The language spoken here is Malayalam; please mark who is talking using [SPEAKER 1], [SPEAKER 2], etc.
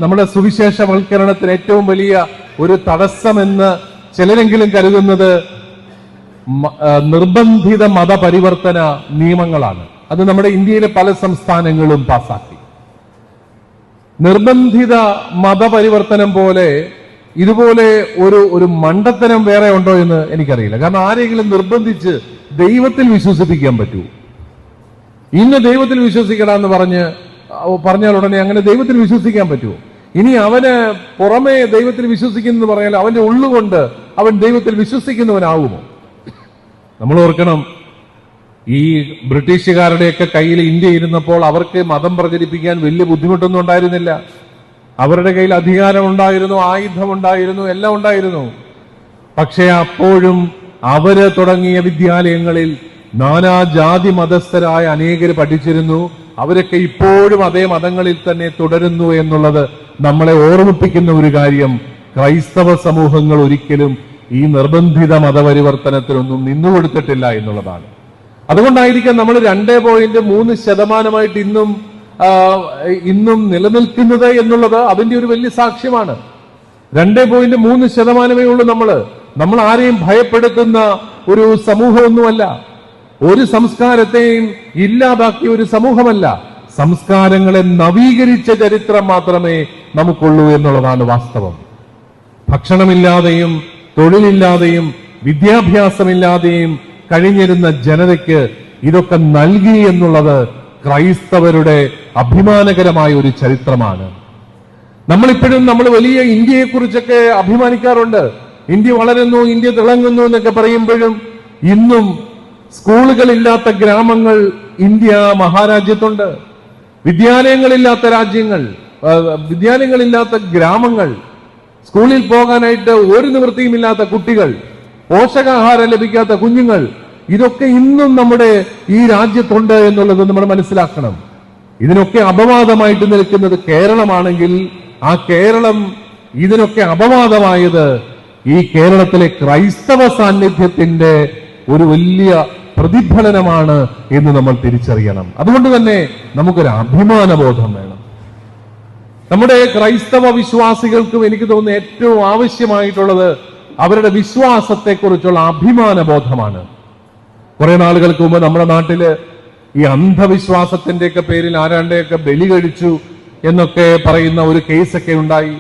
[SPEAKER 1] നമ്മുടെ സുവിശേഷവൽക്കരണത്തിന് ഏറ്റവും വലിയ ഒരു തടസ്സമെന്ന് ചിലരെങ്കിലും കരുതുന്നത് നിർബന്ധിത മതപരിവർത്തന നിയമങ്ങളാണ്. അത് നമ്മുടെ ഇന്ത്യയിലെ പല സംസ്ഥാനങ്ങളും പാസാക്കി. നിർബന്ധിത മതപരിവർത്തനം പോലെ ഇതുപോലെ ഒരു മണ്ടത്തരം വേറെ ഉണ്ടോ എന്ന് എനിക്കറിയില്ല. കാരണം ആരെങ്കിലും നിർബന്ധിച്ച് ദൈവത്തിൽ വിശ്വസിപ്പിക്കാൻ പറ്റൂ? ഇന്ന് ദൈവത്തിൽ വിശ്വസിക്കണമെന്ന് പറഞ്ഞാൽ ഉടനെ അങ്ങനെ ദൈവത്തിൽ വിശ്വസിക്കാൻ പറ്റുമോ? ഇനി അവന് പുറമേ ദൈവത്തിൽ വിശ്വസിക്കുന്നു പറഞ്ഞാൽ അവന്റെ ഉള്ളുകൊണ്ട് അവൻ ദൈവത്തിൽ വിശ്വസിക്കുന്നവനാവുമോ? നമ്മൾ ഓർക്കണം, ഈ ബ്രിട്ടീഷുകാരുടെയൊക്കെ കയ്യിൽ ഇന്ത്യ ഇരുന്നപ്പോൾ അവർക്ക് മതം പ്രചരിപ്പിക്കാൻ വലിയ ബുദ്ധിമുട്ടൊന്നും ഉണ്ടായിരുന്നില്ല. അവരുടെ കയ്യിൽ അധികാരമുണ്ടായിരുന്നു, ആയുധമുണ്ടായിരുന്നു, എല്ലാം ഉണ്ടായിരുന്നു. പക്ഷെ അപ്പോഴും അവര് തുടങ്ങിയ വിദ്യാലയങ്ങളിൽ നാനാജാതി മതസ്ഥരായ അനേകര് പഠിച്ചിരുന്നു. അവരൊക്കെ ഇപ്പോഴും അതേ മതങ്ങളിൽ തന്നെ തുടരുന്നു എന്നുള്ളത് നമ്മളെ ഓർമ്മിപ്പിക്കുന്ന ഒരു കാര്യം. ക്രൈസ്തവ സമൂഹങ്ങൾ ഒരിക്കലും ഈ നിർബന്ധിത മതപരിവർത്തനത്തിനൊന്നും നിന്നുകൊടുത്തിട്ടില്ല എന്നുള്ളതാണ്. അതുകൊണ്ടായിരിക്കാം നമ്മൾ 2.3% ഇന്നും നിലനിൽക്കുന്നത് എന്നുള്ളത് അതിന്റെ ഒരു വലിയ സാക്ഷ്യമാണ്. 2.3% ഉള്ളൂ. നമ്മൾ ആരെയും ഭയപ്പെടുത്തുന്ന ഒരു സമൂഹമൊന്നുമല്ല, ഒരു സംസ്കാരത്തെയും ഇല്ലാതാക്കിയ ഒരു സമൂഹമല്ല. സംസ്കാരങ്ങളെ നവീകരിച്ച ചരിത്രം മാത്രമേ നമുക്കുള്ളൂ എന്നുള്ളതാണ് വാസ്തവം. ഭക്ഷണമില്ലാതെയും തൊഴിലില്ലാതെയും വിദ്യാഭ്യാസമില്ലാതെയും കഴിഞ്ഞിരുന്ന ജനതയ്ക്ക് ഇതൊക്കെ നൽകി എന്നുള്ളത് ക്രൈസ്തവരുടെ അഭിമാനകരമായ ഒരു ചരിത്രമാണ്. നമ്മൾ വലിയ ഇന്ത്യയെക്കുറിച്ചൊക്കെ അഭിമാനിക്കാറുണ്ട്. ഇന്ത്യ വളരുന്നു, ഇന്ത്യ തിളങ്ങുന്നു എന്നൊക്കെ പറയുമ്പോഴും ഇന്നും സ്കൂളുകളില്ലാത്ത ഗ്രാമങ്ങൾ ഇന്ത്യ മഹാരാജ്യത്തുണ്ട്. വിദ്യാലയങ്ങളില്ലാത്ത ഗ്രാമങ്ങൾ, സ്കൂളിൽ പോകാനായിട്ട് ഒരു നിവൃത്തിയുമില്ലാത്ത കുട്ടികൾ, പോഷകാഹാരം ലഭിക്കാത്ത കുഞ്ഞുങ്ങൾ, ഇതൊക്കെ ഇന്നും നമ്മുടെ ഈ രാജ്യത്തുണ്ട് എന്നുള്ളത് നമ്മൾ മനസ്സിലാക്കണം. ഇതിനൊക്കെ അപവാദമായിട്ട് നിൽക്കുന്നത് കേരളമാണെങ്കിൽ ആ കേരളം ഇതിനൊക്കെ അപവാദമായത് ഈ കേരളത്തിലെ ക്രൈസ്തവ സാന്നിധ്യത്തിന്റെ ഒരു വലിയ പ്രതിഫലനമാണ് എന്ന് നമ്മൾ തിരിച്ചറിയണം. അതുകൊണ്ട് തന്നെ നമുക്കൊരു അഭിമാനബോധം വേണം. നമ്മുടെ ക്രൈസ്തവ വിശ്വാസികൾക്കും എനിക്ക് തോന്നുന്നു ഏറ്റവും ആവശ്യമായിട്ടുള്ളത് അവരുടെ വിശ്വാസത്തെക്കുറിച്ചുള്ള അഭിമാനബോധമാണ്. കുറെ നാളുകൾക്ക് മുമ്പ് നമ്മുടെ നാട്ടില് ഈ അന്ധവിശ്വാസത്തിന്റെയൊക്കെ പേരിൽ ആരാണ്ടെയൊക്കെ ബലി കഴിച്ചു എന്നൊക്കെ പറയുന്ന ഒരു കേസൊക്കെ ഉണ്ടായി.